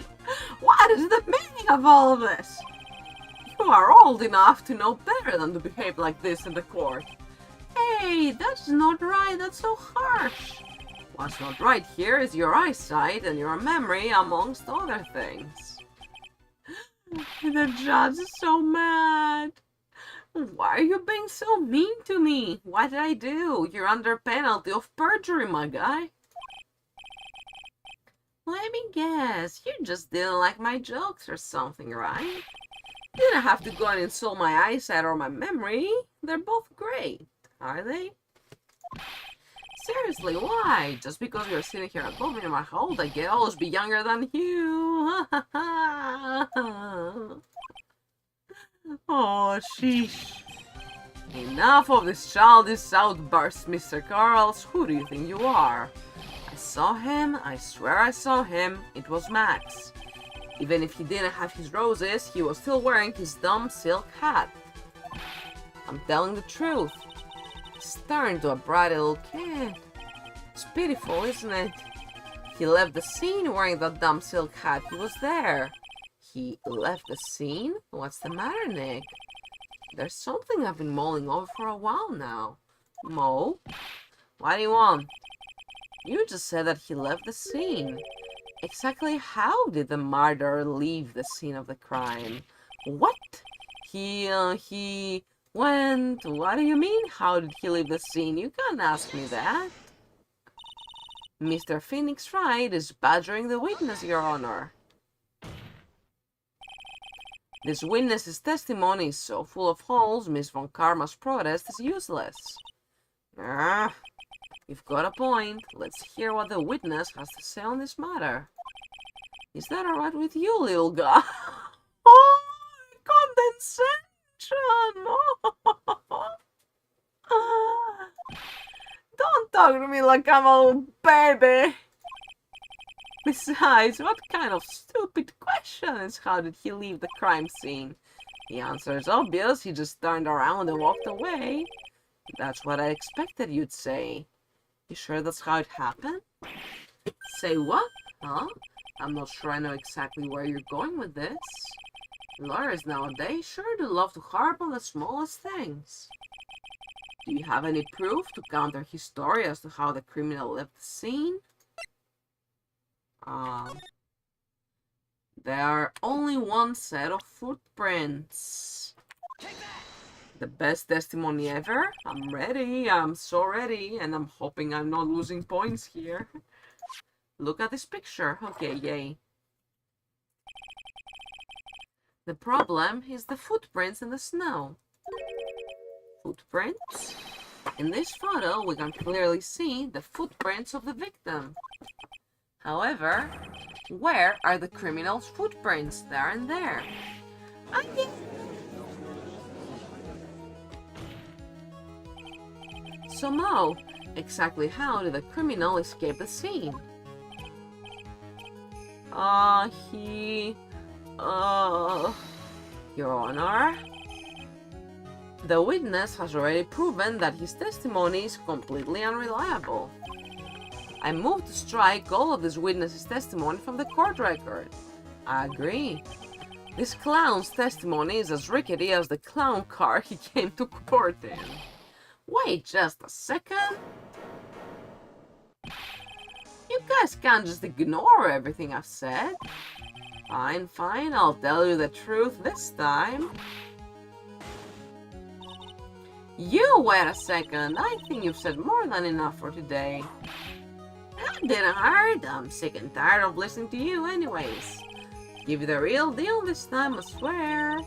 What is the meaning of all this? You are old enough to know better than to behave like this in the court. Hey, that's not right, that's so harsh. What's not right here is your eyesight and your memory, amongst other things. The judge is so mad. Why are you being so mean to me? What did I do? You're under penalty of perjury, my guy. Let me guess, you just didn't like my jokes or something, right? You didn't have to go and insult my eyesight or my memory. They're both great, are they? Seriously, why? Just because you're sitting here above me in my hold, I get always be younger than you. Oh, sheesh. Enough of this childish outburst, Mr. Carls. Who do you think you are? I saw him. I swear I saw him. It was Max. Even if he didn't have his roses, he was still wearing his dumb silk hat. I'm telling the truth. He's turned to a bright little kid. It's pitiful, isn't it? He left the scene wearing that dumb silk hat. He was there. He left the scene? What's the matter, Nick? There's something I've been mulling over for a while now. Mo? What do you want? You just said that he left the scene. Exactly how did the murderer leave the scene of the crime? What? He went... What do you mean? How did he leave the scene? You can't ask me that. Mr. Phoenix Wright is badgering the witness, Your Honor. This witness's testimony is so full of holes, Miss Von Karma's protest is useless. You've got a point. Let's hear what the witness has to say on this matter. Is that alright with you, little guy? Oh, condensation! Don't talk to me like I'm a little baby. Besides, what kind of stupid question is how did he leave the crime scene? The answer is obvious, he just turned around and walked away. That's what I expected you'd say. You sure that's how it happened? Say what? Huh? I'm not sure I know exactly where you're going with this. Lawyers nowadays sure do love to harp on the smallest things. Do you have any proof to counter his story as to how the criminal left the scene? There are only one set of footprints. The best testimony ever? I'm ready, I'm so ready, and I'm hoping I'm not losing points here. Look at this picture. Okay, yay. The problem is the footprints in the snow. Footprints? In this photo, we can clearly see the footprints of the victim. However, where are the criminal's footprints? There and there. So Mo, exactly how did the criminal escape the scene? Your Honor, the witness has already proven that his testimony is completely unreliable. I move to strike all of this witness's testimony from the court record. I agree. This clown's testimony is as rickety as the clown car he came to court in. Wait just a second. You guys can't just ignore everything I've said. Fine, fine, I'll tell you the truth this time. You wait a second, I think you've said more than enough for today. That didn't hurt, I'm sick and tired of listening to you anyways. Give you the real deal this time, I swear.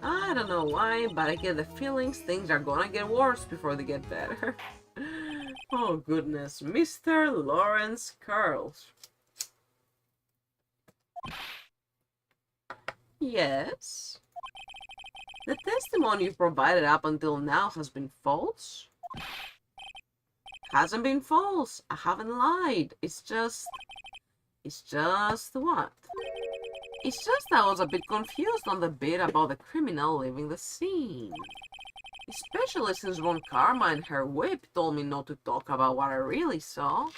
I don't know why, but I get the feelings things are gonna get worse before they get better. Oh goodness, Mr. Lawrence Curls. Yes? The testimony you provided up until now has been false? Hasn't been false. I haven't lied. It's just what? It's just I was a bit confused on the bit about the criminal leaving the scene. Especially since Ron Karma and her whip told me not to talk about what I really saw.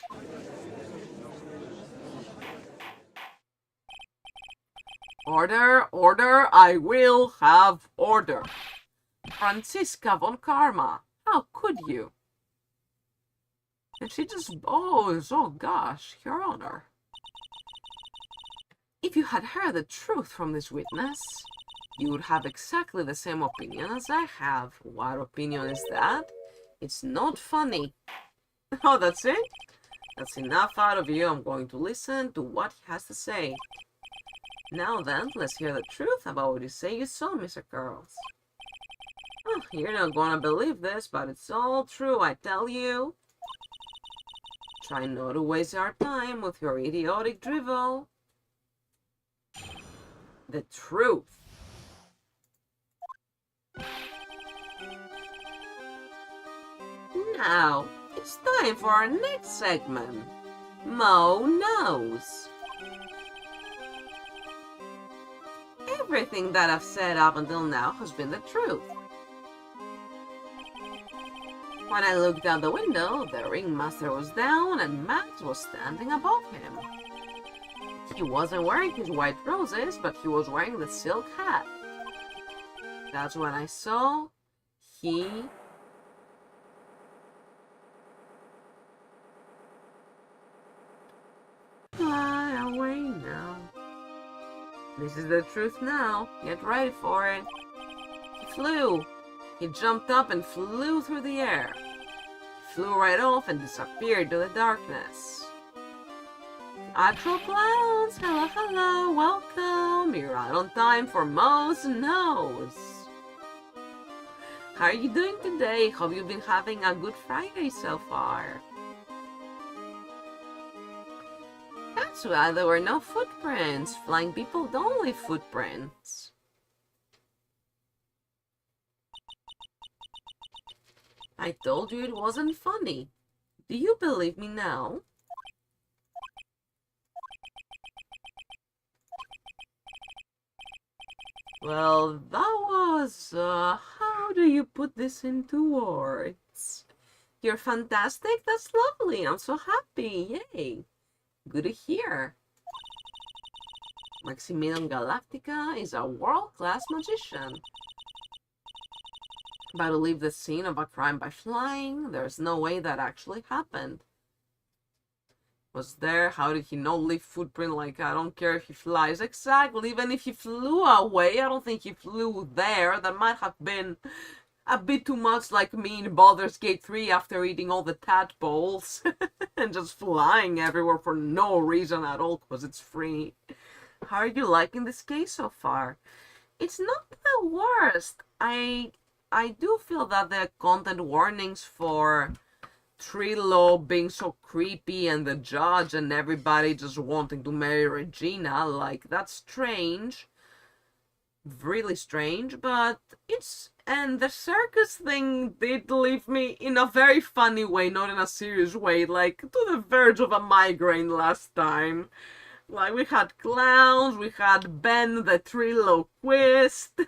Order, order, I will have order. Franziska von Karma, how could you? And she just bows, oh gosh, Your Honor. If you had heard the truth from this witness, you would have exactly the same opinion as I have. What opinion is that? It's not funny. Oh, that's it? That's enough out of you. I'm going to listen to what he has to say. Now then, let's hear the truth about what you say you saw, Mr. Curls. Oh, you're not gonna believe this, but it's all true, I tell you. Try not to waste our time with your idiotic drivel. The truth. Now, it's time for our next segment. Mo Knows. Everything that I've said up until now has been the truth. When I looked out the window, the ringmaster was down and Max was standing above him. He wasn't wearing his white roses, but he was wearing the silk hat. That's when I saw he... Fly away now. This is the truth now. Get ready for it. He flew. He jumped up and flew through the air. He flew right off and disappeared to the darkness. Actual clowns, hello, hello, welcome. You're right on time for Mo's Knows. How are you doing today? Hope you've been having a good Friday so far. That's why there were no footprints. Flying people don't leave footprints. I told you it wasn't funny. Do you believe me now? Well, that was, how do you put this into words? You're fantastic? That's lovely. I'm so happy. Yay. Good to hear. Maximilian Galactica is a world-class magician. But to leave the scene of a crime by flying, there's no way that actually happened. Was there? How did he not leave footprint? Like, I don't care if he flies. Exactly, even if he flew away, I don't think he flew there. That might have been a bit too much like me in Baldur's Gate 3 after eating all the tadpoles. And just flying everywhere for no reason at all, because it's free. How are you liking this case so far? It's not the worst. I do feel that the content warnings for Trilogy being so creepy and the judge and everybody just wanting to marry Regina, like, that's strange. Really strange, but it's... And the circus thing did leave me in a very funny way, not in a serious way, like, to the verge of a migraine last time. Like, we had clowns, we had Ben the Triloquist.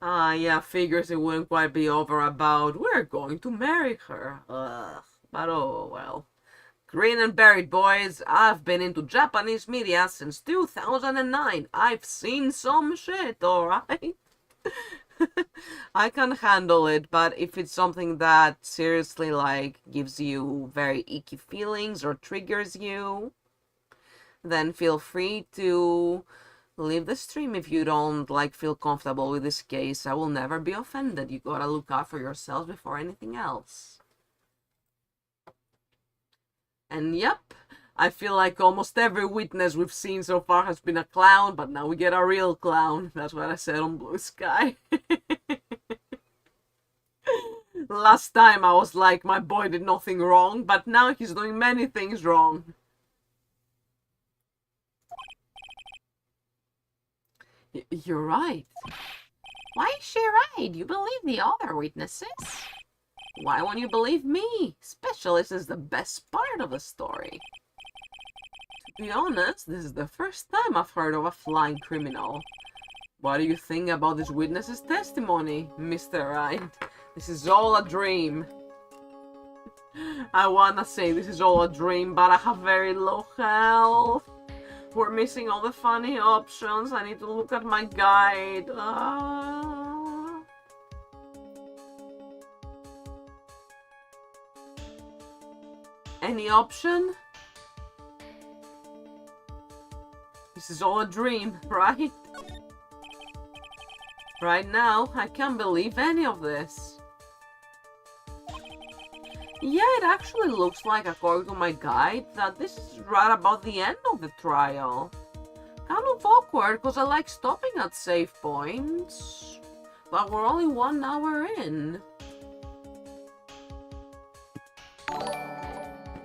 Yeah, figures it wouldn't quite be over about, we're going to marry her. Ugh, but oh well. Green and buried, boys. I've been into Japanese media since 2009. I've seen some shit, alright? I can handle it, but if it's something that seriously, like, gives you very icky feelings or triggers you, then feel free to leave the stream if you don't, like, feel comfortable with this case. I will never be offended. You gotta look out for yourselves before anything else. And yep, I feel like almost every witness we've seen so far has been a clown, but now we get a real clown. That's what I said on Blue Sky. Last time I was like, my boy did nothing wrong, but now he's doing many things wrong. You're right. Why is she right? You believe the other witnesses? Why won't you believe me? Especially since the best part of the story. To be honest, this is the first time I've heard of a flying criminal. What do you think about this witness's testimony, Mr. Wright? This is all a dream. I wanna say this is all a dream, but I have very low health. We're missing all the funny options. I need to look at my guide. Any option? This is all a dream, right? Right now, I can't believe any of this. Yeah, it actually looks like, according to my guide, that this is right about the end of the trial. Kind of awkward, because I like stopping at save points. But we're only 1 hour in.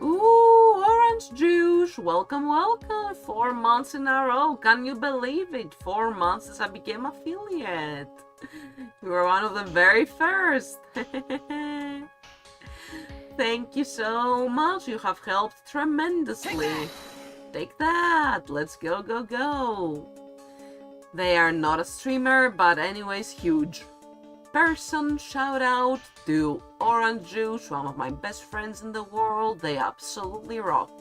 Ooh, orange juice! Welcome, welcome! 4 months in a row, can you believe it? 4 months since I became affiliate. You were one of the very first. Thank you so much, you have helped tremendously. Take that! Let's go, go, go! They are not a streamer, but anyways, huge person. Shout out to Orange Juice, one of my best friends in the world. They absolutely rock.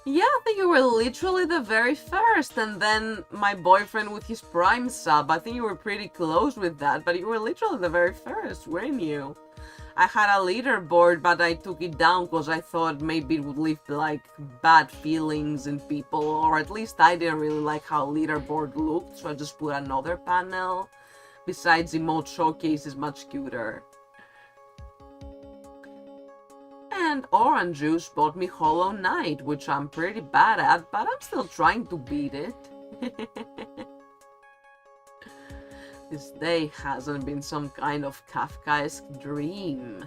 Yeah, I think you were literally the very first, and then my boyfriend with his Prime sub. I think you were pretty close with that, but you were literally the very first, weren't you? I had a leaderboard, but I took it down because I thought maybe it would leave like bad feelings in people, or at least I didn't really like how leaderboard looked, so I just put another panel. Besides, Emote Showcase is much cuter. And Orange Juice bought me Hollow Knight, which I'm pretty bad at, but I'm still trying to beat it. This day hasn't been some kind of Kafkaesque dream.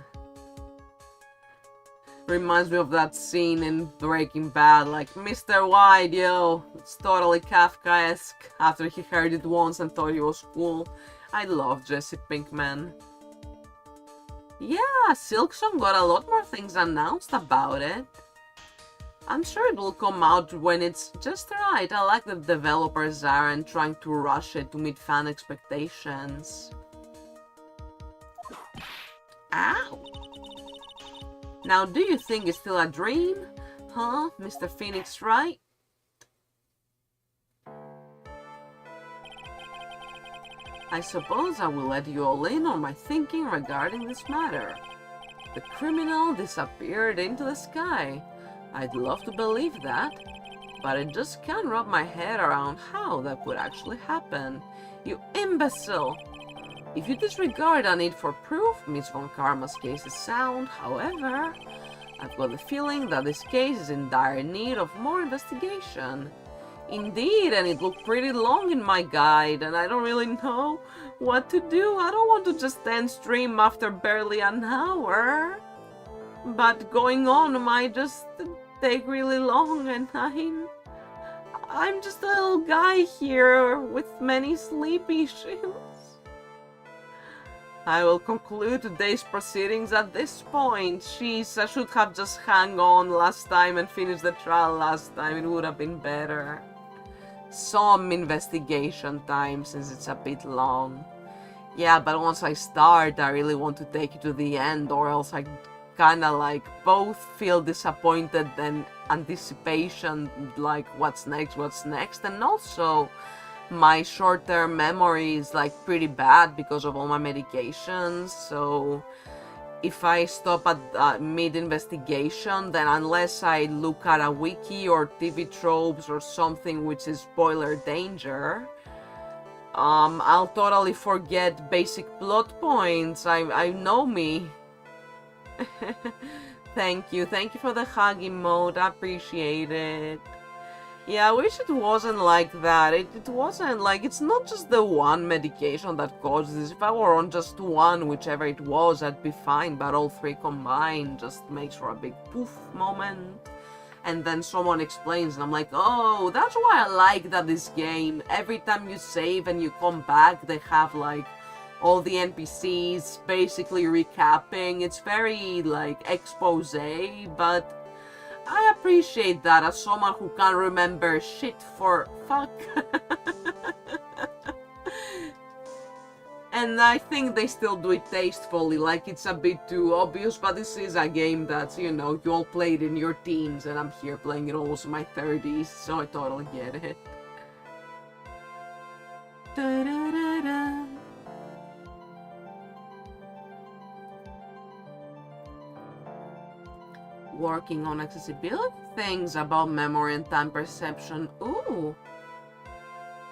Reminds me of that scene in Breaking Bad, like, Mr. White, yo, it's totally Kafkaesque, after he heard it once and thought he was cool. I love Jesse Pinkman. Yeah, Silksong got a lot more things announced about it. I'm sure it will come out when it's just right. I like that developers aren't trying to rush it to meet fan expectations. Ow! Now, do you think it's still a dream? Huh, Mr. Phoenix Wright? I suppose I will let you all in on my thinking regarding this matter. The criminal disappeared into the sky. I'd love to believe that, but I just can't wrap my head around how that could actually happen. You imbecile! If you disregard a need for proof, Miss Von Karma's case is sound. However, I've got the feeling that this case is in dire need of more investigation. Indeed, and it looked pretty long in my guide, and I don't really know what to do. I don't want to just end stream after barely an hour. But going on might just take really long, and I'm just a little guy here with many sleep issues. I will conclude today's proceedings at this point. Jeez, I should have just hung on last time and finished the trial last time. It would have been better. Some investigation time, since it's a bit long. Yeah, but once I start, I really want to take it to the end, or else I kinda like both feel disappointed and anticipation, like what's next, and also my short-term memory is like pretty bad because of all my medications, so if I stop at mid-investigation, then unless I look at a wiki or TV tropes or something which is spoiler danger, I'll totally forget basic plot points. I know me. Thank you for the hug emote, I appreciate it. Yeah, I wish it wasn't like that. It wasn't like, it's not just the one medication that causes this. If I were on just one, whichever it was, I'd be fine, but all three combined just makes for a big poof moment. And then someone explains, and I'm like, oh, that's why I like that this game, every time you save and you come back, they have like all the NPCs basically recapping. It's very like expose, but I appreciate that as someone who can't remember shit for fuck. And I think they still do it tastefully, like it's a bit too obvious, but this is a game that's, you know, you all played in your teens, and I'm here playing it almost in my 30s, so I totally get it. Da-da-da-da. Working on accessibility things about memory and time perception. Ooh.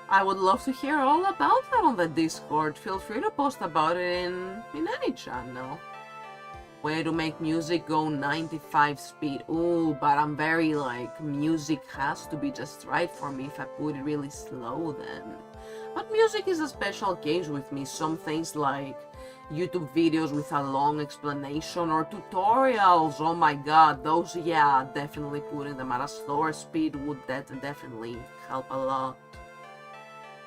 I would love to hear all about that on the Discord. Feel free to post about it in any channel. Way to make music go 95 speed. Ooh, but I'm very like, music has to be just right for me. If I put it really slow then. But music is a special case with me. Some things like YouTube videos with a long explanation or tutorials, oh my god, those, yeah, definitely putting them at a slower speed would definitely help a lot.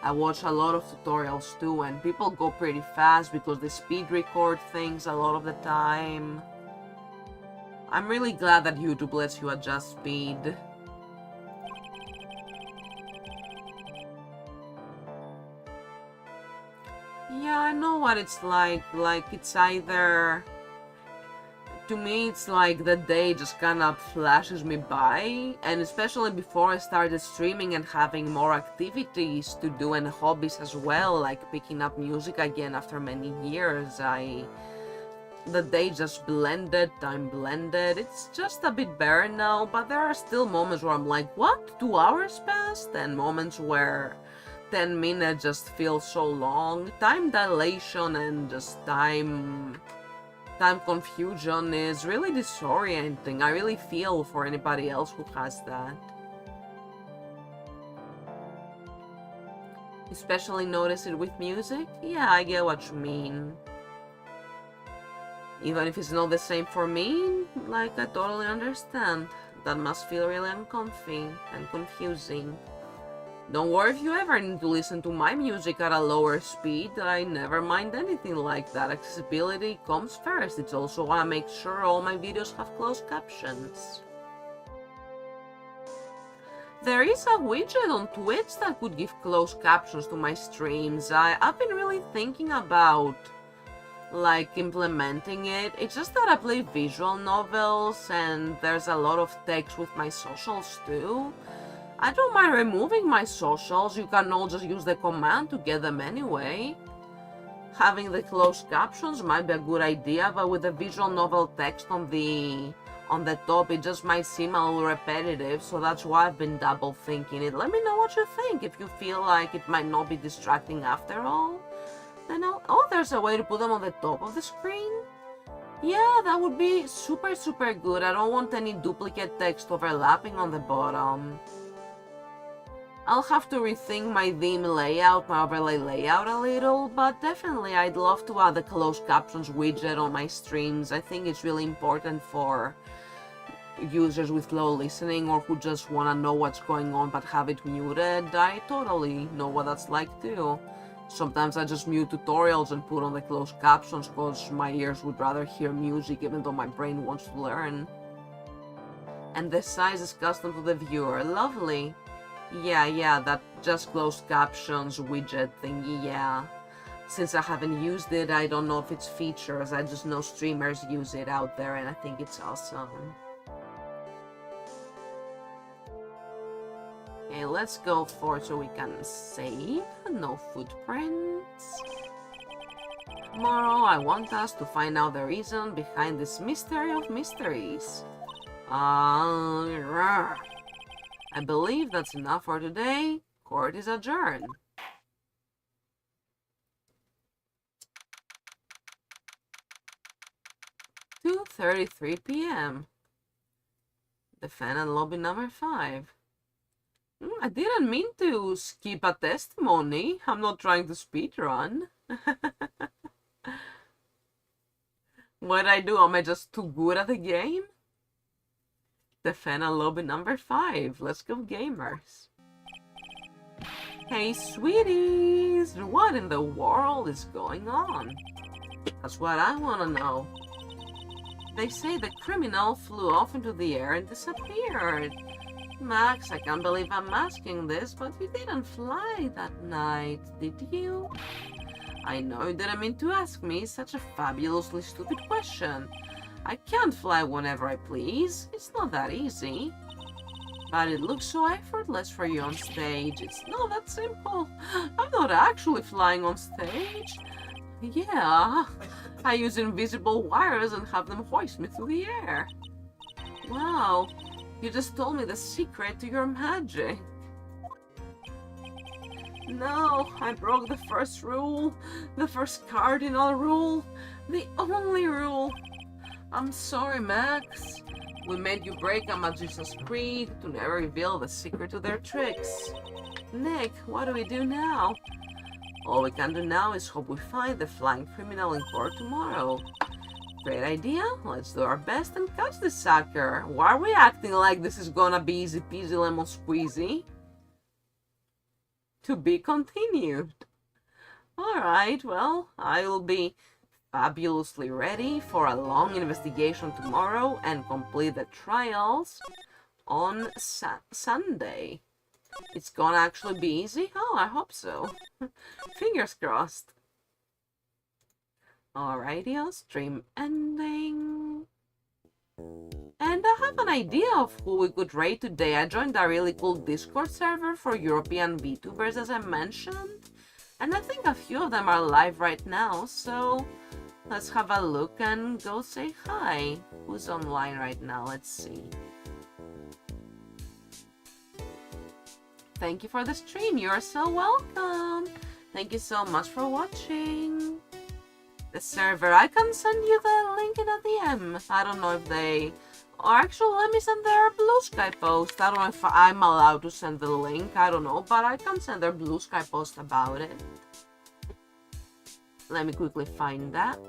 I watch a lot of tutorials too, and people go pretty fast because they speed record things a lot of the time. I'm really glad that YouTube lets you adjust speed. Yeah, I know what it's like it's either... To me, it's like the day just kind of flashes me by, and especially before I started streaming and having more activities to do and hobbies as well, like picking up music again after many years, the day just blended, time blended. It's just a bit better now, but there are still moments where I'm like, what? 2 hours passed? And moments where 10 minutes just feel so long. Time dilation and just time confusion is really disorienting. I really feel for anybody else who has that. Especially notice it with music? Yeah, I get what you mean. Even if it's not the same for me, like, I totally understand. That must feel really uncomfy and confusing. Don't worry if you ever need to listen to my music at a lower speed. I never mind anything like that. Accessibility comes first. It's also why I make sure all my videos have closed captions. There is a widget on Twitch that could give closed captions to my streams. I've been really thinking about like implementing it. It's just that I play visual novels and there's a lot of text with my socials too. I don't mind removing my socials. You can all just use the command to get them anyway. Having the closed captions might be a good idea, but with the visual novel text on the top, it just might seem a little repetitive, so that's why I've been double thinking it. Let me know what you think. If you feel like it might not be distracting after all, then oh, there's a way to put them on the top of the screen? Yeah, that would be super, super good. I don't want any duplicate text overlapping on the bottom. I'll have to rethink my theme layout, my overlay layout a little, but definitely I'd love to add the closed captions widget on my streams. I think it's really important for users with low listening or who just want to know what's going on but have it muted. I totally know what that's like too. Sometimes I just mute tutorials and put on the closed captions because my ears would rather hear music even though my brain wants to learn. And the size is custom to the viewer. Lovely. Yeah, that just closed captions widget thingy, yeah. Since I haven't used it, I don't know if it's features. I just know streamers use it out there and I think it's awesome. Okay, let's go for it so we can save. No footprints. Tomorrow I want us to find out the reason behind this mystery of mysteries. I believe that's enough for today. Court is adjourned. 2:33 p.m. Defendant lobby number 5. I didn't mean to skip a testimony. I'm not trying to speedrun. What I do? Am I just too good at the game? Defend a lobby number 5. Let's go, gamers. Hey, sweeties! What in the world is going on? That's what I want to know. They say the criminal flew off into the air and disappeared. Max, I can't believe I'm asking this, but you didn't fly that night, did you? I know you didn't mean to ask me such a fabulously stupid question. I can't fly whenever I please. It's not that easy. But it looks so effortless for you on stage. It's not that simple. I'm not actually flying on stage. Yeah, I use invisible wires and have them hoist me through the air. Wow, you just told me the secret to your magic. No, I broke the first rule, the first cardinal rule, the only rule. I'm sorry, Max. We made you break a magician's creed to never reveal the secret to their tricks. Nick, what do we do now? All we can do now is hope we find the flying criminal in court tomorrow. Great idea. Let's do our best and catch this sucker. Why are we acting like this is gonna be easy peasy lemon squeezy? To be continued. Alright, well, I will be fabulously ready for a long investigation tomorrow and complete the trials on Sunday. It's gonna actually be easy? Oh, I hope so. Fingers crossed. Alrighty, stream ending. And I have an idea of who we could raid today. I joined a really cool Discord server for European VTubers, as I mentioned. And I think a few of them are live right now, so let's have a look and go say hi. Who's online right now? Let's see. Thank you for the stream. You're so welcome. Thank you so much for watching. The server, I can send you the link in a DM. I don't know if they... Or actually, let me send their Blue Sky post. I don't know if I'm allowed to send the link. I don't know, but I can send their Blue Sky post about it. Let me quickly find that.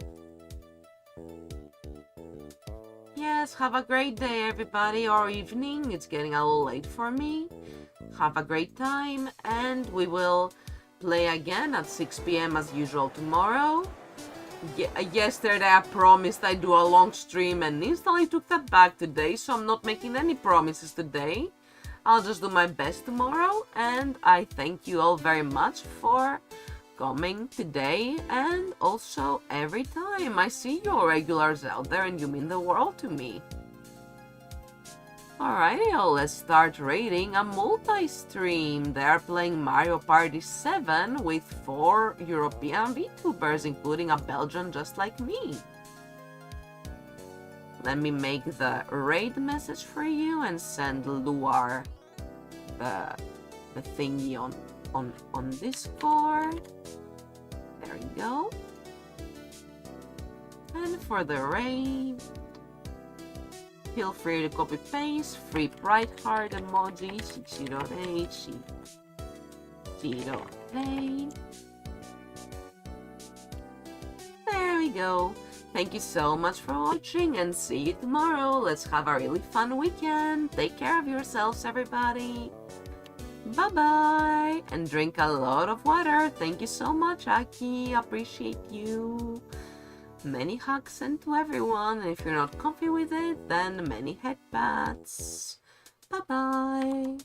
Yes, have a great day, everybody, or evening. It's getting a little late for me. Have a great time, and we will play again at 6 PM as usual tomorrow. Yesterday I promised I'd do a long stream and instantly took that back today, so I'm not making any promises today. I'll just do my best tomorrow, and I thank you all very much for coming today and also every time. I see you regulars out there and you mean the world to me. Alrighty, let's start rating a multi-stream. They are playing Mario Party 7 with 4 European VTubers, including a Belgian just like me. Let me make the raid message for you and send Luar the thingy on Discord. There we go. And for the raid, feel free to copy paste, free bright heart emoji, Shichiro, Shichiro. There we go. Thank you so much for watching and see you tomorrow. Let's have a really fun weekend. Take care of yourselves, everybody. Bye-bye. And drink a lot of water. Thank you so much, Aki. Appreciate you. Many hugs sent to everyone, and if you're not comfy with it, then many headbats. Bye-bye.